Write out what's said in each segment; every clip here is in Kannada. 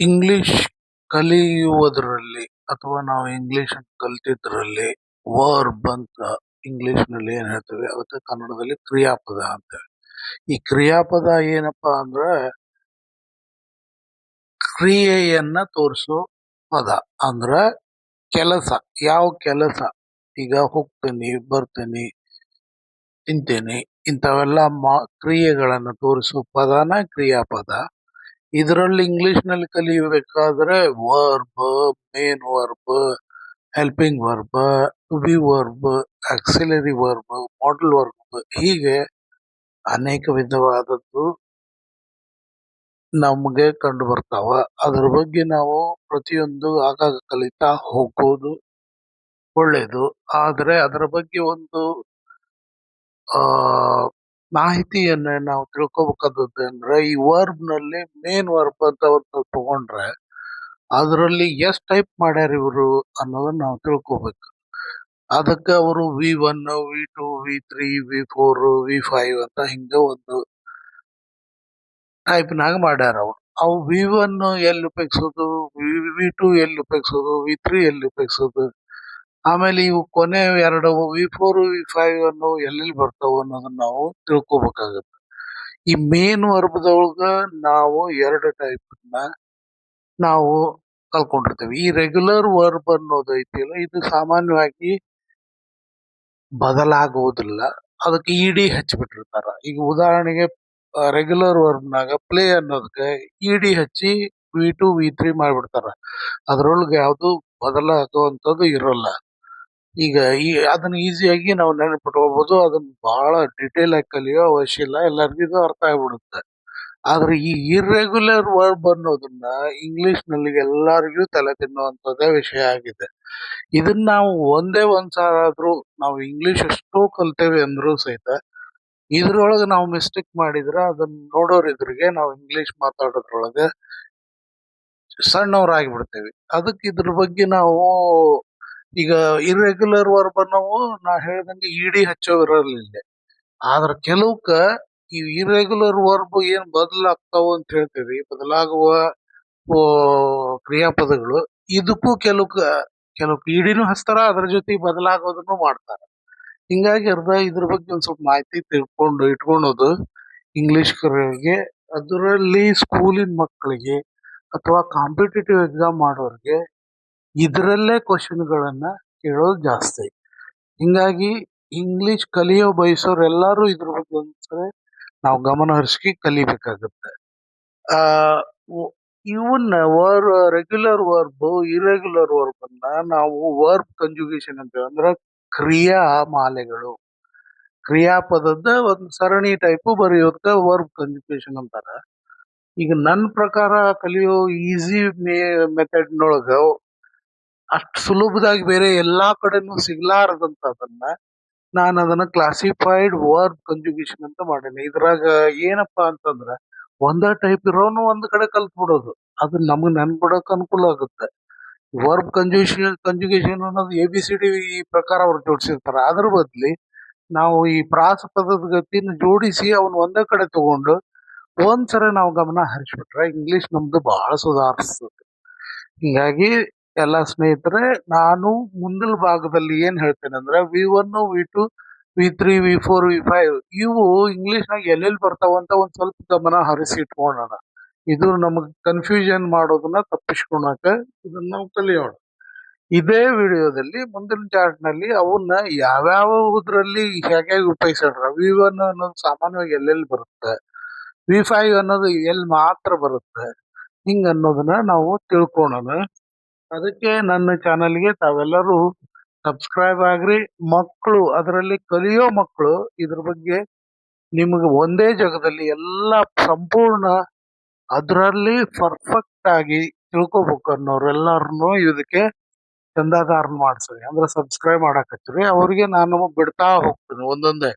ಇಂಗ್ಲಿಷ್ ಕಲಿಯುವುದರಲ್ಲಿ ಅಥವಾ ನಾವು ಇಂಗ್ಲಿಷ್ ಕಲ್ತಿದ್ರಲ್ಲಿ ವರ್ಬ್ ಅಂತ ಇಂಗ್ಲಿಷ್ ನಲ್ಲಿ ಏನ್ ಹೇಳ್ತೇವೆ ಅದಕ್ಕೆ ಕನ್ನಡದಲ್ಲಿ ಕ್ರಿಯಾಪದ ಅಂತೇವೆ. ಈ ಕ್ರಿಯಾಪದ ಏನಪ್ಪಾ ಅಂದ್ರೆ ಕ್ರಿಯೆಯನ್ನ ತೋರಿಸೋ ಪದ. ಅಂದ್ರ ಕೆಲಸ, ಯಾವ ಕೆಲಸ, ಈಗ ಹೋಗ್ತೇನೆ, ಬರ್ತೇನೆ, ತಿಂತೇನೆ, ಇಂಥವೆಲ್ಲ ಕ್ರಿಯೆಗಳನ್ನು ತೋರಿಸುವ ಪದನ ಕ್ರಿಯಾಪದ. ಇದರಲ್ಲಿ ಇಂಗ್ಲಿಷ್ ನಲ್ಲಿ ಕಲಿಯಬೇಕಾದ್ರೆ verb, main verb, helping verb, to be verb, auxiliary verb, modal verb, ಹೀಗೆ ಅನೇಕ ವಿಧವಾದದ್ದು ನಮ್ಗೆ ಕಂಡು ಬರ್ತಾವ. ಅದ್ರ ಬಗ್ಗೆ ನಾವು ಪ್ರತಿಯೊಂದು ಆಗಾಗ ಕಲಿತಾ ಹೋಗೋದು ಒಳ್ಳೇದು. ಆದ್ರೆ ಅದರ ಬಗ್ಗೆ ಒಂದು ಆ ಮಾಹಿತಿಯನ್ನ ನಾವು ತಿಳ್ಕೊಬೇಕಾದದ್ದು ಅಂದ್ರೆ ಈ ವರ್ಬ್ ನಲ್ಲಿ ಮೇನ್ ವರ್ಬ್ ಅಂತ ಒಂದು ತಗೊಂಡ್ರೆ ಅದರಲ್ಲಿ ಎಷ್ಟ್ ಟೈಪ್ ಮಾಡ್ಯಾರ ಇವರು ಅನ್ನೋದನ್ನ ನಾವು ತಿಳ್ಕೊಬೇಕು. ಅದಕ್ಕೆ ಅವರು V1, V2, V3, V4, V5 ಅಂತ ಹಿಂಗ ಒಂದು ಟೈಪ್ನಾಗ ಮಾಡ್ಯಾರ ಅವ್ರು. ಅವು V1 ಎಲ್ಲಿ ಉಪಯೋಗಿಸೋದು, V2 ಎಲ್ಲಿ ಉಪಯೋಗಿಸೋದು, V3 ಎಲ್ಲಿ ಉಪಯೋಗಿಸೋದು, ಆಮೇಲೆ ಇವು ಕೊನೆ ಎರಡು V4, V5 ಅನ್ನೋ ಎಲ್ಲೆಲ್ಲಿ ಬರ್ತಾವ ಅನ್ನೋದನ್ನ ನಾವು ತಿಳ್ಕೊಬೇಕಾಗತ್ತೆ. ಈ ಮೇನ್ ವರ್ಬದೊಳಗ ನಾವು ಎರಡು ಟೈಪ್ ನಾವು ಕಲ್ಕೊಂಡಿರ್ತೇವೆ. ಈ ರೆಗ್ಯುಲರ್ ವರ್ಬ್ ಅನ್ನೋದು ಐತಿಲ್ಲ, ಇದು ಸಾಮಾನ್ಯವಾಗಿ ಬದಲಾಗುವುದಿಲ್ಲ. ಅದಕ್ಕೆ ಇಡಿ ಹಚ್ಚಿಬಿಟ್ಟಿರ್ತಾರ. ಈಗ ಉದಾಹರಣೆಗೆ ರೆಗ್ಯುಲರ್ ವರ್ಬ್ನಾಗ ಪ್ಲೇ ಅನ್ನೋದಕ್ಕೆ ಇಡಿ ಹಚ್ಚಿ V2, V3 ಮಾಡ್ಬಿಡ್ತಾರ. ಅದ್ರೊಳಗೆ ಯಾವುದು ಬದಲಾಗುವಂಥದ್ದು ಇರೋಲ್ಲ. ಈಗ ಅದನ್ನ ಈಸಿಯಾಗಿ ನಾವು ನೆನಪಿಟ್ಕೋಬಹುದು. ಅದನ್ನ ಬಹಳ ಡಿಟೇಲ್ ಆಗಿ ಕಲಿಯೋ ಅವಶ್ಯ ಇಲ್ಲ, ಎಲ್ಲರಿಗೂ ಇದು ಅರ್ಥ ಆಗ್ಬಿಡುತ್ತೆ. ಆದ್ರೆ ಈ ಇರ್ರೆಗ್ಯುಲರ್ ವರ್ಬ್ ಅನ್ನೋದನ್ನ ಇಂಗ್ಲಿಷ್ ನಲ್ಲಿ ಎಲ್ಲರಿಗೂ ತಲೆ ತಿನ್ನುವಂತದ್ದೇ ವಿಷಯ ಆಗಿದೆ. ಇದನ್ನ ನಾವು ಒಂದೇ ಒಂದ್ಸಾರ ಆದ್ರೂ ನಾವು ಇಂಗ್ಲಿಷ್ ಎಷ್ಟೋ ಕಲ್ತೇವೆ ಅಂದ್ರೂ ಸಹಿತ ಇದ್ರೊಳಗೆ ನಾವು ಮಿಸ್ಟೇಕ್ ಮಾಡಿದ್ರೆ ಅದನ್ನ ನೋಡೋರ್ ಎದುರಿಗೆ ನಾವು ಇಂಗ್ಲಿಷ್ ಮಾತಾಡೋದ್ರೊಳಗೆ ಸಣ್ಣವರಾಗಿ ಅದಕ್ಕೆ ಇದ್ರ ಬಗ್ಗೆ ನಾವು ಈಗ ಇರ್ರೆಗ್ಯುಲರ್ ವರ್ಬ್ ನಾವು ನಾ ಹೇಳ್ದಂಗೆ ಇಡಿ ಹಚ್ಚೋವಿರಲಿಲ್ಲ. ಆದ್ರ ಕೆಲವುಕ್ಕ ಈ ಇರ್ರೆಗ್ಯುಲರ್ ವರ್ಬ್ ಏನ್ ಬದಲಾಗ್ತಾವ ಅಂತ ಹೇಳ್ತೇವಿ, ಬದಲಾಗುವ ಕ್ರಿಯಾಪದಗಳು, ಇದಕ್ಕೂ ಕೆಲವು ಇಡಿನೂ ಹಚ್ತಾರ, ಅದ್ರ ಜೊತೆ ಬದಲಾಗೋದನ್ನು ಮಾಡ್ತಾರ. ಹಿಂಗಾಗಿ ಇದ್ರ ಬಗ್ಗೆ ಒಂದ್ ಸ್ವಲ್ಪ ಮಾಹಿತಿ ತಿಳ್ಕೊಂಡು ಇಟ್ಕೊಳೋದು ಇಂಗ್ಲಿಷ್ಗೆ. ಅದರಲ್ಲಿ ಸ್ಕೂಲಿನ ಮಕ್ಕಳಿಗೆ ಅಥವಾ ಕಾಂಪಿಟೇಟಿವ್ ಎಕ್ಸಾಮ್ ಮಾಡೋರಿಗೆ ಇದರಲ್ಲೇ ಕ್ವಶನ್ಗಳನ್ನ ಕೇಳೋದು ಜಾಸ್ತಿ. ಹಿಂಗಾಗಿ ಇಂಗ್ಲಿಷ್ ಕಲಿಯೋ ಬಯಸೋರು ಎಲ್ಲಾರು ಇದ್ರ ಬಗ್ಗೆ ಒಂದ್ಸರಿ ನಾವು ಗಮನ ಹರಿಸಿ ಕಲಿಬೇಕಾಗತ್ತೆ. ಆ ಇವನ್ನ ರೆಗ್ಯುಲರ್ ವರ್ಬ್, ಇರೆಗ್ಯುಲರ್ ವರ್ಬ್ ಅನ್ನ ನಾವು ವರ್ಬ್ ಕಂಜುಗೇಷನ್ ಅಂತೇವೆ. ಅಂದ್ರೆ ಕ್ರಿಯಾ ಮಾಲೆಗಳು, ಕ್ರಿಯಾಪದದ ಒಂದು ಸರಣಿ ಟೈಪ್ ಬರೆಯೋದಕ್ಕೆ ವರ್ಬ್ ಕಂಜುಗೇಷನ್ ಅಂತಾರ. ಈಗ ನನ್ನ ಪ್ರಕಾರ ಕಲಿಯೋ ಈಸಿ ಮೆಥಡ್ನೊಳಗ ಅಷ್ಟು ಸುಲಭದಾಗಿ ಬೇರೆ ಎಲ್ಲಾ ಕಡೆನೂ ಸಿಗ್ಲಾರದಂತದನ್ನ ನಾನು ಅದನ್ನ ಕ್ಲಾಸಿಫೈಡ್ ವರ್ಬ್ ಕಂಜುಗೇಷನ್ ಅಂತ ಮಾಡೇನಿ. ಇದ್ರಾಗ ಏನಪ್ಪಾ ಅಂತಂದ್ರ ಒಂದೇ ಟೈಪ್ ಇರೋನು ಒಂದ್ ಕಡೆ ಕಲ್ತ್ ಬಿಡೋದು, ಅದು ನಮಗ್ ನೆನ್ಪಿಡೋಕ್ ಅನುಕೂಲ ಆಗುತ್ತೆ. ವರ್ಬ್ ಕಂಜುಗೇಷನ್ ಅನ್ನೋದು ABCD ಪ್ರಕಾರ ಅವ್ರು ಜೋಡಿಸಿರ್ತಾರ. ಅದ್ರ ಬದ್ಲಿ ನಾವು ಈ ಪ್ರಾಸ ಪದದ ಗತಿನ ಜೋಡಿಸಿ ಅವನ್ ಒಂದೇ ಕಡೆ ತಗೊಂಡು ಒಂದ್ಸರಿ ನಾವು ಗಮನ ಹರಿಸ್ಬಿಟ್ರೆ ಇಂಗ್ಲಿಷ್ ನಮ್ದು ಬಹಳ ಸುಧಾರಿಸ್ತದೆ. ಹಿಂಗಾಗಿ ಎಲ್ಲಾ ಸ್ನೇಹಿತರೆ, ನಾನು ಮುಂದಿನ ಭಾಗದಲ್ಲಿ ಏನ್ ಹೇಳ್ತೇನೆ ಅಂದ್ರೆ V1, V2, V3, V4, V5 ಇವು ಇಂಗ್ಲಿಷ್ ನಾಗ ಎಲ್ಲೆಲ್ಲಿ ಬರ್ತಾವ ಅಂತ ಒಂದ್ ಸ್ವಲ್ಪ ಗಮನ ಹರಿಸಿ ಇಟ್ಕೊಳ್ಳೋಣ. ಇದು ನಮಗ್ ಕನ್ಫ್ಯೂಷನ್ ಮಾಡೋದನ್ನ ತಪ್ಪಿಸ್ಕೊಳಕ ಇದನ್ನ ನಾವು ಕಲಿಯೋಣ. ಇದೇ ವಿಡಿಯೋದಲ್ಲಿ ಮುಂದಿನ ಚಾರ್ಟ್ ನಲ್ಲಿ ಅವನ್ನ ಯಾವ್ಯಾವುದ್ರಲ್ಲಿ ಹೇಗೆ ಉಪಯೋಗಿಸ್ಯಾರ, V1 ಅನ್ನೋದು ಸಾಮಾನ್ಯವಾಗಿ ಎಲ್ಲೆಲ್ಲಿ ಬರುತ್ತೆ, V5 ಅನ್ನೋದು ಎಲ್ಲಿ ಮಾತ್ರ ಬರುತ್ತೆ, ಹಿಂಗ ಅನ್ನೋದನ್ನ ನಾವು ತಿಳ್ಕೊಳ್ಳೋಣ. ಅದಕ್ಕೆ ನನ್ನ ಚಾನಲ್ಗೆ ತಾವೆಲ್ಲರೂ ಸಬ್ಸ್ಕ್ರೈಬ್ ಆಗ್ರಿ. ಮಕ್ಕಳು, ಅದರಲ್ಲಿ ಕಲಿಯೋ ಮಕ್ಕಳು ಇದ್ರ ಬಗ್ಗೆ ನಿಮಗೆ ಒಂದೇ ಜಾಗದಲ್ಲಿ ಎಲ್ಲ ಸಂಪೂರ್ಣ ಅದರಲ್ಲಿ ಪರ್ಫೆಕ್ಟ್ ಆಗಿ ತಿಳ್ಕೊಬೇಕು ಅನ್ನೋರೆಲ್ಲರನ್ನು ಇದಕ್ಕೆ ಚಂದಾದಾರನ್ ಮಾಡ್ಸ್ರಿ, ಅಂದ್ರೆ ಸಬ್ಸ್ಕ್ರೈಬ್ ಮಾಡಾಕತ್ರಿ. ಅವ್ರಿಗೆ ನಾನು ಬಿಡ್ತಾ ಹೋಗ್ತೀನಿ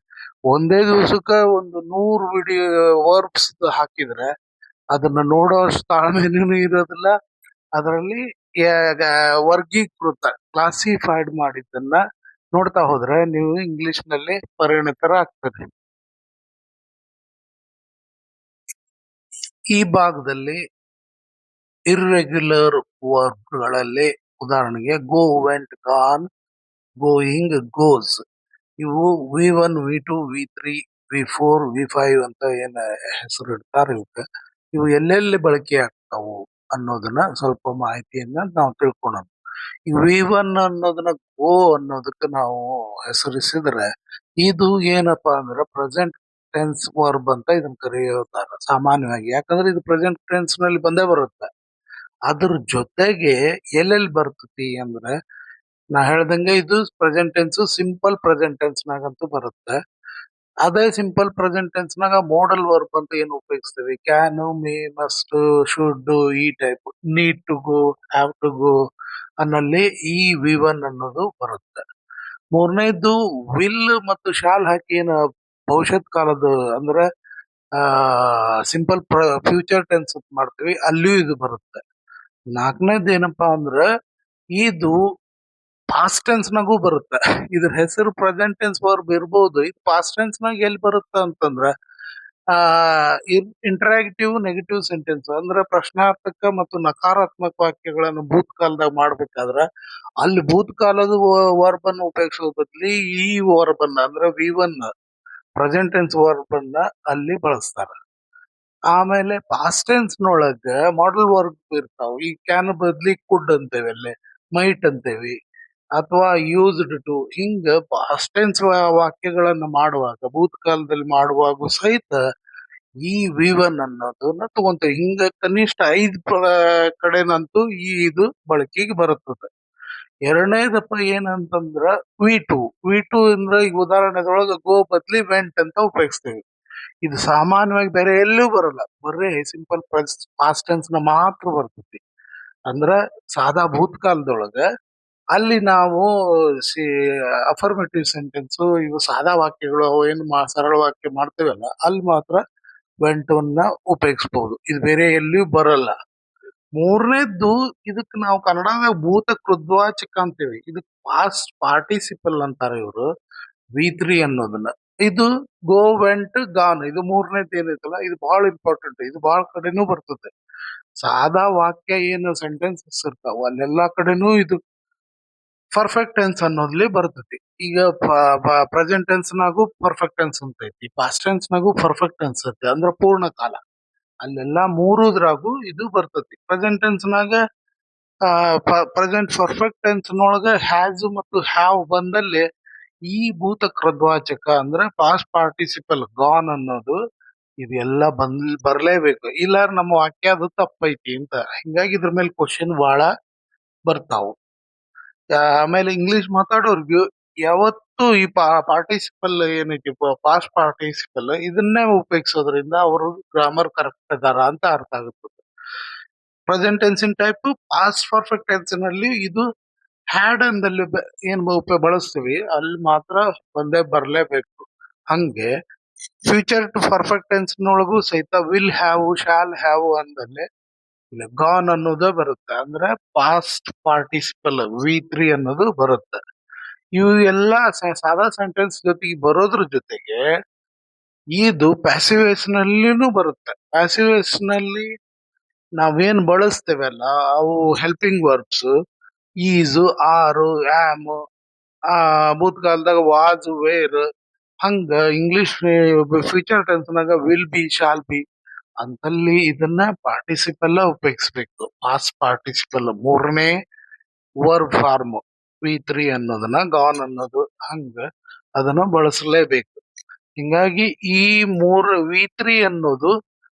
ಒಂದೇ ದಿವಸಕ್ಕೆ ಒಂದು 100 ವಿಡಿಯೋ ವರ್ಬ್ಸ್ ಹಾಕಿದ್ರೆ ಅದನ್ನ ನೋಡೋಷ್ಟು ತಾಳ್ಮೆನೂ ಇರೋದಿಲ್ಲ. ಅದರಲ್ಲಿ ವರ್ಗೀಕೃತ ಕ್ಲಾಸಿಫೈಡ್ ಮಾಡಿದ್ದನ್ನ ನೋಡ್ತಾ ಹೋದ್ರೆ ನೀವು ಇಂಗ್ಲಿಷ್ ನಲ್ಲಿ ಪರಿಣಿತರ ಆಗ್ತದೆ. ಈ ಭಾಗದಲ್ಲಿ ಇರ್ರೆಗ್ಯುಲರ್ ವರ್ಬ್ಗಳಲ್ಲಿ ಉದಾಹರಣೆಗೆ ಗೋ, ವೆಂಟ್, ಗಾನ್, ಗೋಯಿಂಗ್, ಗೋಸ್. ಇವು ವಿ1, ವಿ2, ವಿ3, ವಿ4, ವಿ5 ಅಂತ ಏನ್ ಹೆಸರು ಇಡ್ತಾರೆ ಇವಕ್ಕೆ. ಇವು ಎಲ್ಲೆಲ್ಲಿ ಬಳಕೆ ಆಗ್ತಾವು ಅನ್ನೋದನ್ನ ಸ್ವಲ್ಪ ಮಾಹಿತಿಯನ್ನ ನಾವು ತಿಳ್ಕೊಳ್ಳೋಣ. ಈ ವಿ1 ಅನ್ನೋದನ್ನ ಗೋ ಅನ್ನೋದಕ್ಕೆ ನಾವು ಹೆಸರಿಸಿದ್ರೆ ಇದು ಏನಪ್ಪಾ ಅಂದ್ರೆ ಪ್ರೆಸೆಂಟ್ ಟೆನ್ಸ್ ವರ್ಬ್ ಅಂತ ಇದನ್ನ ಕರೆಯುತ್ತಾರೆ ಸಾಮಾನ್ಯವಾಗಿ. ಯಾಕಂದ್ರೆ ಇದು ಪ್ರೆಸೆಂಟ್ ಟೆನ್ಸ್ ನಲ್ಲಿ ಬಂದೇ ಬರುತ್ತೆ. ಅದ್ರ ಜೊತೆಗೆ ಎಲ್ಲೆಲ್ಲಿ ಬರ್ತತಿ ಅಂದ್ರೆ ನಾ ಹೇಳ್ದಂಗೆ ಇದು present tense, simple present tense ನಾಗಂತೂ ಬರುತ್ತೆ. ಅದೇ ಸಿಂಪಲ್ ಪ್ರೆಸೆಂಟ್ ಟೆನ್ಸ್ ನಾಗ ಮೋಡಲ್ ವರ್ಬ್ ಅಂತ ಏನು ಉಪಯೋಗಿಸ್ತೀವಿ, ಕ್ಯಾನ್, ಮೇ, ಮಸ್ಟ್, ಶುಡ್, ಈ type, need to go, have to go ಅನ್ನಲ್ಲಿ ಈ ವಿ1 ಅನ್ನೋದು ಬರುತ್ತೆ. ಮೂರನೇದು ವಿಲ್ ಮತ್ತು ಶಾಲ್ ಹಾಕಿ ಏನು ಭವಿಷ್ಯತ್ ಕಾಲದ ಅಂದ್ರೆ ಸಿಂಪಲ್ ಫ್ಯೂಚರ್ ಟೆನ್ಸ್ ಅಂತ ಮಾಡ್ತೀವಿ, ಅಲ್ಲಿಯೂ ಇದು ಬರುತ್ತೆ. ನಾಲ್ಕನೇದು ಏನಪ್ಪಾ ಅಂದ್ರೆ ಇದು ಪಾಸ್ಟ್ ಟೆನ್ಸ್ ನಾಗೂ ಬರುತ್ತೆ. ಇದ್ರ ಹೆಸರು ಪ್ರೆಸೆಂಟ್ ಟೆನ್ಸ್ ವರ್ಬ್ ಇರ್ಬೋದು, ಇದು ಪಾಸ್ಟ್ ಟೆನ್ಸ್ ನಾಗ ಎಲ್ಲಿ ಬರುತ್ತೆ ಅಂತಂದ್ರ ಆ ಇಂಟರಾಕ್ಟಿವ್ ನೆಗೆಟಿವ್ ಸೆಂಟೆನ್ಸ್ ಅಂದ್ರೆ ಪ್ರಶ್ನಾರ್ಥಕ ಮತ್ತು ನಕಾರಾತ್ಮಕ ವಾಕ್ಯಗಳನ್ನು ಭೂತಕಾಲದಾಗ ಮಾಡ್ಬೇಕಾದ್ರ ಅಲ್ಲಿ ಭೂತಕಾಲದ ವರ್ಬ್ ಅನ್ನು ಉಪಯೋಗಿಸೋ ಬದ್ಲಿ ಈ ವರ್ಬ್ ಅನ್ನ ಅಂದ್ರೆ ವಿ1 ಪ್ರೆಸೆಂಟ್ ಟೆನ್ಸ್ ವರ್ಬ್ ಅನ್ನ ಅಲ್ಲಿ ಬಳಸ್ತಾರ. ಆಮೇಲೆ ಪಾಸ್ಟ್ ಟೆನ್ಸ್ ನೊಳಗ ಮಾಡಲ್ ವರ್ಬ್ ಇರ್ತಾವ. ಈ ಕ್ಯಾನ್ ಬದ್ಲಿ ಕುಡ್ ಅಂತೇವಿ, ಅಲ್ಲೇ ಮೈಟ್ ಅಂತೇವಿ, ಅಥವಾ ಯೂಸ್ಡ್ ಟು. ಹಿಂಗ ಪಾಸ್ಟ್ ಟೆನ್ಸ್ ವಾಕ್ಯಗಳನ್ನ ಮಾಡುವಾಗ ಭೂತಕಾಲದಲ್ಲಿ ಮಾಡುವಾಗ ಸಹಿತ ಈ ವಿ1 ಅನ್ನೋದನ್ನ ತಗೊಂತೇವೆ. ಹಿಂಗ ಕನಿಷ್ಠ 5 ಕಡೆನಂತೂ ಈ ಇದು ಬಳಕೆಗೆ ಬರುತ್ತದೆ. ಎರಡನೇದಪ್ಪ ಏನಂತಂದ್ರ ವಿ2 ಅಂದ್ರೆ ಈಗ ಉದಾಹರಣೆದೊಳಗ ಗೋ ಬದ್ಲಿ ವೆಂಟ್ ಅಂತ ಉಪಯೋಗಿಸ್ತೇವೆ. ಇದು ಸಾಮಾನ್ಯವಾಗಿ ಬೇರೆ ಎಲ್ಲೂ ಬರಲ್ಲ, ಬರೇ ಸಿಂಪಲ್ ಪಾಸ್ಟ್ ಟೆನ್ಸ್ ನ ಮಾತ್ರ ಬರ್ತೈತಿ. ಅಂದ್ರ ಸಾದಾ ಭೂತಕಾಲದೊಳಗ ಅಲ್ಲಿ ನಾವು ಅಫರ್ಮೇಟಿವ್ ಸೆಂಟೆನ್ಸ್, ಇವು ಸಾದಾ ವಾಕ್ಯಗಳು ಅವು ಏನು ಸರಳ ವಾಕ್ಯ ಮಾಡ್ತೇವಲ್ಲ ಅಲ್ಲಿ ಮಾತ್ರ ವೆಂಟನ್ನ ಉಪಯೋಗಿಸಬಹುದು. ಇದು ಬೇರೆ ಎಲ್ಲಿಯೂ ಬರಲ್ಲ. ಮೂರನೇದ್ದು ಇದಕ್ ನಾವು ಕನ್ನಡದಾಗ ಭೂತ ಕೃದ್ವಾಚಕ ಅಂತೇವಿ. ಇದಕ್ ಪಾಸ್ಟ್ ಪಾರ್ಟಿಸಿಪಲ್ ಅಂತಾರೆ ಇವರು ವಿ3 ಅನ್ನೋದನ್ನ. ಇದು ಗೋ, ವೆಂಟ್, ಗಾನ್, ಇದು ಮೂರನೇದು ಏನೈತಲ್ಲ ಇದು ಬಹಳ ಇಂಪಾರ್ಟೆಂಟ್. ಇದು ಬಹಳ ಕಡೆನೂ ಬರ್ತದೆ. ಸಾದಾ ವಾಕ್ಯ ಏನು ಸೆಂಟೆನ್ಸಸ್ ಇರ್ತಾವ ಅಲ್ಲೆಲ್ಲಾ ಕಡೆನೂ ಇದು ಪರ್ಫೆಕ್ಟ್ ಟೆನ್ಸ್ ಅನ್ನೋದ್ಲಿ ಬರ್ತೈತಿ. ಈಗ ಪ್ರೆಸೆಂಟ್ ಟೆನ್ಸ್ ನಾಗೂ ಪರ್ಫೆಕ್ಟ್ ಟೆನ್ಸ್ ಅಂತ ಐತಿ, ಪಾಸ್ಟ್ ಟೆನ್ಸ್ ನಾಗೂ ಪರ್ಫೆಕ್ಟ್ ಟೆನ್ಸ್ ಐತಿ, ಅಂದ್ರೆ ಪೂರ್ಣ ಕಾಲ. ಅಲ್ಲೆಲ್ಲಾ ಮೂರುದ್ರಾಗೂ ಇದು ಬರ್ತೈತಿ. ಪ್ರೆಸೆಂಟ್ ಟೆನ್ಸ್ ನಾಗ ಪ್ರೆಸೆಂಟ್ ಪರ್ಫೆಕ್ಟ್ ಟೆನ್ಸ್ ನೊಳಗ ಹ್ಯಾಸ್ ಮತ್ತು ಹ್ಯಾವ್ ಬಂದಲ್ಲಿ ಈ ಭೂತ ಕೃದ್ವಾಚಕ ಅಂದ್ರೆ ಪಾಸ್ಟ್ ಪಾರ್ಟಿಸಿಪಲ್ ಗಾನ್ ಅನ್ನೋದು ಇದೆಲ್ಲ ಬರ್ಲೇಬೇಕು, ಇಲ್ಲ ನಮ್ಮ ವಾಕ್ಯ ಅದು ತಪ್ಪೈತಿ ಅಂತ. ಹಿಂಗಾಗಿ ಇದ್ರ ಮೇಲೆ ಕ್ವಶನ್ ಬಹಳ ಬರ್ತಾವು. ಆಮೇಲೆ ಇಂಗ್ಲಿಷ್ ಮಾತಾಡೋರ್ಗು ಯಾವತ್ತು ಈ ಪಾರ್ಟಿಸಿಪಲ್ ಏನೈತಿ ಪಾಸ್ಟ್ ಪಾರ್ಟಿಸಿಪಲ್ ಇದನ್ನೇ ಉಪಯೋಗಿಸೋದ್ರಿಂದ ಅವರು ಗ್ರಾಮರ್ ಕರೆಕ್ಟ್ ಅದಾರ ಅಂತ ಅರ್ಥ ಆಗುತ್ತದೆ. ಪ್ರೆಸೆಂಟ್ ಟೆನ್ಸಿನ ಟೈಪ್ ಪಾಸ್ಟ್ ಪರ್ಫೆಕ್ಟ್ ಟೆನ್ಸ್ ನಲ್ಲಿ ಇದು ಹ್ಯಾಡ್ ಅಂದಲ್ಲಿ ಏನ್ ಬಳಸ್ತೀವಿ ಅಲ್ಲಿ ಮಾತ್ರ ಒಂದೇ ಬರ್ಲೇಬೇಕು. ಹಂಗೆ ಫ್ಯೂಚರ್ ಟು ಪರ್ಫೆಕ್ಟ್ ಟೆನ್ಸ್ ನೊಳಗೂ ಸಹಿತ ವಿಲ್ ಹ್ಯಾವ್, ಶಾಲ್ ಹ್ಯಾವ್ ಅಂದಲ್ಲಿ ಗಾನ್ ಅನ್ನೋದು ಬರುತ್ತೆ. ಅಂದ್ರೆ ಪಾಸ್ಟ್ ಪಾರ್ಟಿಸಿಪಲ್ ವಿ3 ಅನ್ನೋದು ಬರುತ್ತೆ. ಇವು ಎಲ್ಲ ಸಾದಾ ಸೆಂಟೆನ್ಸ್ ಜೊತೆಗೆ ಬರೋದ್ರ ಜೊತೆಗೆ ಇದು ಪ್ಯಾಸಿವ್ ವಾಯ್ಸ್ ನಲ್ಲಿನೂ ಬರುತ್ತೆ. ಪ್ಯಾಸಿವ್ ವಾಯ್ಸ್ ನಲ್ಲಿ ನಾವೇನ್ ಬಳಸ್ತೇವಲ್ಲ ಅವು ಹೆಲ್ಪಿಂಗ್ ವರ್ಬ್ಸ್ ಈಸು, ಆರು, ಆಮ್, ಭೂತಕಾಲದಾಗ ವಾಸ್, ವೇರ್. ಹಂಗ ಇಂಗ್ಲಿಷ್ ಫ್ಯೂಚರ್ ಟೆನ್ಸ್ ನಾಗ ವಿಲ್ ಬಿ, ಶಾಲ್ ಬಿ ಅಂತಲ್ಲಿ ಇದನ್ನ ಪಾರ್ಟಿಸಿಪಲ್ ಉಪಯೋಗಿಸ್ಬೇಕು. ಪಾಸ್ಟ್ ಪಾರ್ಟಿಸಿಪಲ್ ಮೂರನೇ ವರ್ಬ್ ಫಾರ್ಮ್ ವಿ3 ಅನ್ನೋದನ್ನ ಗಾನ್ ಅನ್ನೋದು ಹಂಗ ಅದನ್ನ ಬಳಸಲೇಬೇಕು. ಹಿಂಗಾಗಿ ಈ ವಿ3 ಅನ್ನೋದು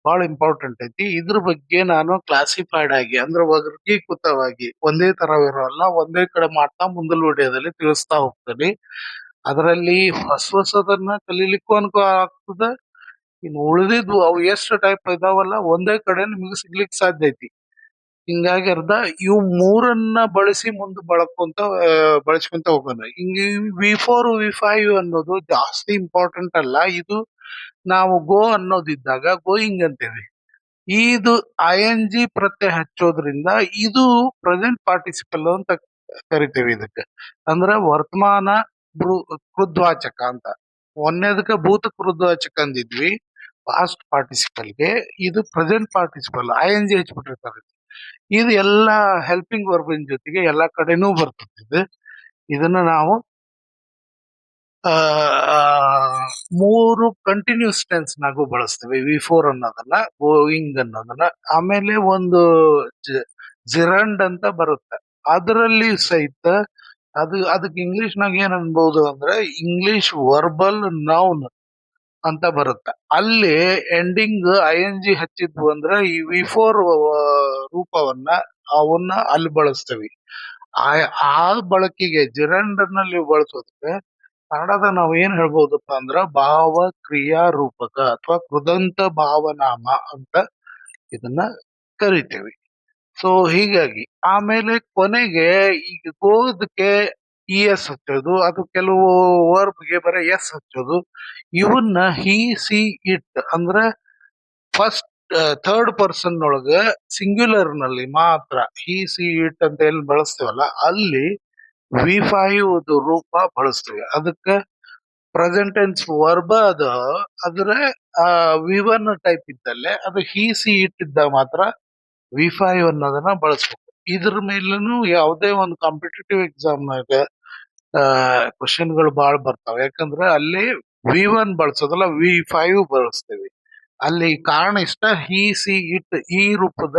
ಬಹಳ ಇಂಪಾರ್ಟೆಂಟ್ ಐತಿ. ಇದ್ರ ಬಗ್ಗೆ ನಾನು ಕ್ಲಾಸಿಫೈಡ್ ಆಗಿ ಅಂದ್ರೆ ವರ್ಗೀಕೃತವಾಗಿ ಒಂದೇ ತರ ಇರೋಲ್ಲ, ಒಂದೇ ಕಡೆ ಮಾಡ್ತಾ ಮುಂದಲ ವಿಡಿಯೋದಲ್ಲಿ ತಿಳಿಸ್ತಾ ಹೋಗ್ತೀನಿ. ಅದರಲ್ಲಿ ಹೊಸದನ್ನ ಕಲೀಲಿಕ್ಕೂ ಅನುಕೂಲ ಆಗ್ತದೆ. ಇನ್ನು ಉಳಿದಿದ್ವು ಅವು ಎಷ್ಟು ಟೈಪ್ ಇದಾವಲ್ಲ ಒಂದೇ ಕಡೆ ನಿಮಗೆ ಸಿಗ್ಲಿಕ್ಕೆ ಸಾಧ್ಯ ಐತಿ. ಹಿಂಗಾಗಿ ಇವು ಮೂರನ್ನ ಬಳಸಿ ಮುಂದೆ ಬಳಸ್ಕೊಂತ ಹೋಗೋಣ. ಹಿಂಗ ವಿ4 ವಿ5 ಅನ್ನೋದು ಜಾಸ್ತಿ ಇಂಪಾರ್ಟೆಂಟ್ ಅಲ್ಲ. ಇದು ನಾವು ಗೋ ಅನ್ನೋದಿದ್ದಾಗ ಗೋಯಿಂಗ್ ಅಂತೇವಿ. ಇದು ING ಪ್ರತ್ಯಯ ಹಚ್ಚೋದ್ರಿಂದ ಇದು ಪ್ರೆಸೆಂಟ್ ಪಾರ್ಟಿಸಿಪಲ್ ಅಂತ ಕರಿತೇವೆ. ಇದಕ್ಕೆ ಅಂದ್ರೆ ವರ್ತಮಾನ ಕೃದ್ವಾಚಕ ಅಂತ. ಒಂದನೇದಕ್ಕೆ ಭೂತ ಕೃದ್ವಾಚಕ ಅಂದಿದ್ವಿ, ಪಾಸ್ಟ್ ಪಾರ್ಟಿಸಿಪಲ್ಗೆ ಇದು ಪ್ರೆಸೆಂಟ್ ಪಾರ್ಟಿಸಿಪಲ್ ING ಹಚ್ಬಿಟ್ಟಿರ್ತಾರೆ. ಇದು ಎಲ್ಲ ಹೆಲ್ಪಿಂಗ್ ವರ್ಬಿನ ಜೊತೆಗೆ ಎಲ್ಲಾ ಕಡೆನೂ ಬರ್ತದೆ ಇದನ್ನ ನಾವು ಆ, ಆ, 3 ಕಂಟಿನ್ಯೂಸ್ ಟೆನ್ಸ್ ನಾಗೂ ಬಳಸ್ತೇವೆ. V4 ಅನ್ನೋದನ್ನ, ಗೋಯಿಂಗ್ ಅನ್ನೋದನ್ನ, ಆಮೇಲೆ ಒಂದು ಜಿರಂಡ್ ಅಂತ ಬರುತ್ತೆ. ಅದರಲ್ಲಿ ಸಹಿತ ಅದಕ್ಕೆ ಇಂಗ್ಲಿಷ್ ನಾಗ ಏನ್ ಅನ್ಬಹುದು ಅಂದ್ರೆ ಇಂಗ್ಲಿಷ್ ವರ್ಬಲ್ ನೌನ್ ಅಂತ ಬರುತ್ತೆ. ಅಲ್ಲಿ ಎಂಡಿಂಗ್ ING ಹಚ್ಚಿದ್ವು ಅಂದ್ರೆ ಈ V4 ರೂಪವನ್ನ ಅವನ್ನ ಅಲ್ಲಿ ಬಳಸ್ತೇವೆ. ಆ ಬಳಕೆಗೆ ನಲ್ಲಿ ಬಳಸೋದಕ್ಕೆ ಕನ್ನಡದ ನಾವು ಏನ್ ಹೇಳ್ಬೋದಪ್ಪ ಅಂದ್ರ ಭಾವ ಕ್ರಿಯಾ ರೂಪಕ ಅಥವಾ ಕೃದಂತ ಭಾವನಾಮ ಅಂತ ಇದನ್ನ ಕರಿತೇವೆ. ಸೊ ಹೀಗಾಗಿ ಆಮೇಲೆ ಕೊನೆಗೆ ಈಗ ಗೋದಕ್ಕೆ ES ಹಚ್ಚೋದು, ಅದು ಕೆಲವು ವರ್ಬ್ಗೆ ಬರೀ ಎಸ್ ಹಚ್ಚೋದು, ಇವನ್ನ ಹಿ ಸಿ ಇಟ್ ಅಂದ್ರೆ ಫಸ್ಟ್ ಥರ್ಡ್ ಪರ್ಸನ್ ಒಳಗ ಸಿಂಗ್ಯುಲರ್ ನಲ್ಲಿ ಮಾತ್ರ ಹಿ ಸಿ ಇಟ್ ಅಂತ ಎಲ್ಲಿ ಬಳಸ್ತೇವಲ್ಲ ಅಲ್ಲಿ V5 ರೂಪ ಬಳಸ್ತೀವಿ. ಅದಕ್ಕೆ ಪ್ರೆಸೆಂಟ್ ಟೆನ್ಸ್ ವರ್ಬ ಅದ ಆದ್ರೆ V1 ಟೈಪ್ ಇದ್ದಲ್ಲೇ ಅದು ಹಿ ಸಿ ಇಟ್ ಇದ್ದಾಗ ಮಾತ್ರ V5 ಅನ್ನೋದನ್ನ ಬಳಸ್ಬೇಕು. ಇದ್ರ ಮೇಲೂ ಯಾವುದೇ ಒಂದು ಕಾಂಪಿಟೇಟಿವ್ ಎಕ್ಸಾಮ್ನಾಗ ಕ್ವಶನ್ಗಳು ಬಾಳ್ ಬರ್ತಾವ. ಯಾಕಂದ್ರೆ ಅಲ್ಲಿ V1 ಬಳಸೋದಲ್ಲ V5 ಬಳಸ್ತೇವೆ. ಅಲ್ಲಿ ಕಾರಣ ಇಷ್ಟ, ಹಿ ಸಿ ಇಟ್ ಈ ರೂಪದ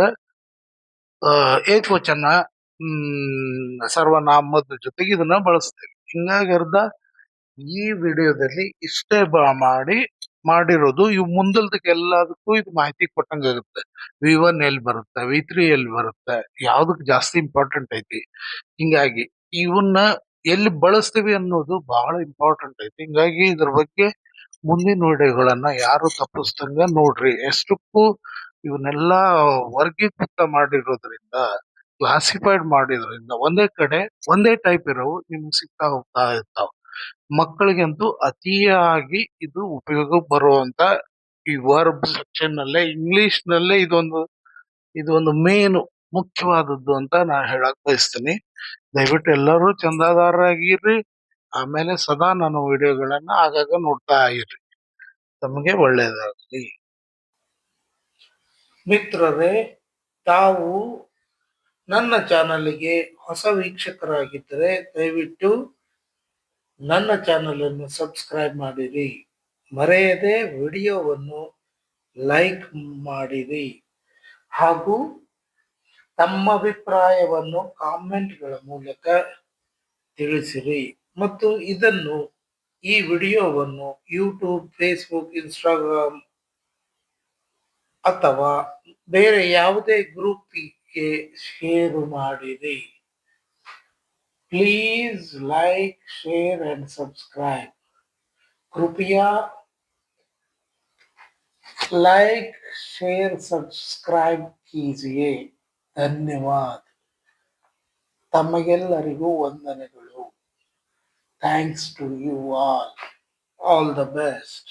ಏಕವಚನ ಸರ್ವನಾಮದ ಜೊತೆಗೆ ಇದನ್ನ ಬಳಸ್ತೇವೆ. ಹಿಂಗಾಗಿ ಅರ್ಧ ಈ ವಿಡಿಯೋದಲ್ಲಿ ಇಷ್ಟೇ ಮಾಡಿರೋದು. ಇವು ಮುಂದಲ್ದಕ್ಕೆ ಎಲ್ಲದಕ್ಕೂ ಇದು ಮಾಹಿತಿ ಕೊಟ್ಟಂಗಾಗುತ್ತೆ. V1 ಎಲ್ಲಿ ಬರುತ್ತೆ, V3 ಎಲ್ಲಿ ಬರುತ್ತೆ, ಯಾವ್ದಕ್ ಜಾಸ್ತಿ ಇಂಪಾರ್ಟೆಂಟ್ ಐತಿ. ಹಿಂಗಾಗಿ ಇವನ್ನ ಎಲ್ಲಿ ಬಳಸ್ತೀವಿ ಅನ್ನೋದು ಬಹಳ ಇಂಪಾರ್ಟೆಂಟ್ ಐತಿ. ಹಿಂಗಾಗಿ ಇದ್ರ ಬಗ್ಗೆ ಮುಂದಿನ ವಿಡಿಯೋಗಳನ್ನ ಯಾರು ತಪ್ಪಿಸ್ದಂಗ ನೋಡ್ರಿ. ಎಷ್ಟಕ್ಕೂ ಇವನ್ನೆಲ್ಲಾ ವರ್ಗೀಕೃತ ಮಾಡಿರೋದ್ರಿಂದ, ಕ್ಲಾಸಿಫೈಡ್ ಮಾಡಿದ್ರಿಂದ ಒಂದೇ ಕಡೆ ಒಂದೇ ಟೈಪ್ ಇರೋವು ನಿಮ್ಗೆ ಸಿಗ್ತಾ ಹೋಗ್ತಾ ಇರ್ತಾವ. ಮಕ್ಕಳಿಗಂತೂ ಅತಿಯಾಗಿ ಇದು ಉಪಯೋಗ ಬರುವಂತ ಈ ವರ್ಬ್ ಸೆಕ್ಷನ್ ನಲ್ಲೇ ಇಂಗ್ಲಿಷ್ ನಲ್ಲೇ ಇದೊಂದು ಮೇನ್ ಮುಖ್ಯವಾದದ್ದು ಅಂತ ನಾನು ಹೇಳಕ್ ಬಯಸ್ತೀನಿ. ದಯವಿಟ್ಟು ಎಲ್ಲರೂ ಚಂದಾದಾರರಾಗಿರ್ರಿ. ಆಮೇಲೆ ಸದಾ ನಾನು ವಿಡಿಯೋಗಳನ್ನ ಆಗಾಗ ನೋಡ್ತಾ ಇರ್ರಿ. ತಮಗೆ ಒಳ್ಳೆಯದಾಗಲಿ. ಮಿತ್ರರೇ, ತಾವು ನನ್ನ ಚಾನಲ್ಗೆ ಹೊಸ ವೀಕ್ಷಕರಾಗಿದ್ದರೆ ದಯವಿಟ್ಟು ನನ್ನ ಚಾನಲ್ ಅನ್ನು ಸಬ್ಸ್ಕ್ರೈಬ್ ಮಾಡಿರಿ. ಮರೆಯದೆ ವಿಡಿಯೋವನ್ನು ಲೈಕ್ ಮಾಡಿರಿ ಹಾಗೂ ತಮ್ಮ ಅಭಿಪ್ರಾಯವನ್ನು ಕಾಮೆಂಟ್ಗಳ ಮೂಲಕ ತಿಳಿಸಿರಿ. ಮತ್ತು ಈ ವಿಡಿಯೋವನ್ನು ಯೂಟ್ಯೂಬ್, ಫೇಸ್ಬುಕ್, ಇನ್ಸ್ಟಾಗ್ರಾಮ್ ಅಥವಾ ಬೇರೆ ಯಾವುದೇ ಗ್ರೂಪ್ಗೆ ಶೇರ್ ಮಾಡಿರಿ. Please like, share and subscribe. कृपया लाइक, शेयर, सब्सक्राइब कीजिए. ಧನ್ಯವಾದ. ತಮಗೆಲ್ಲರಿಗೂ ವಂದನೆಗಳು. Thanks to you all the best.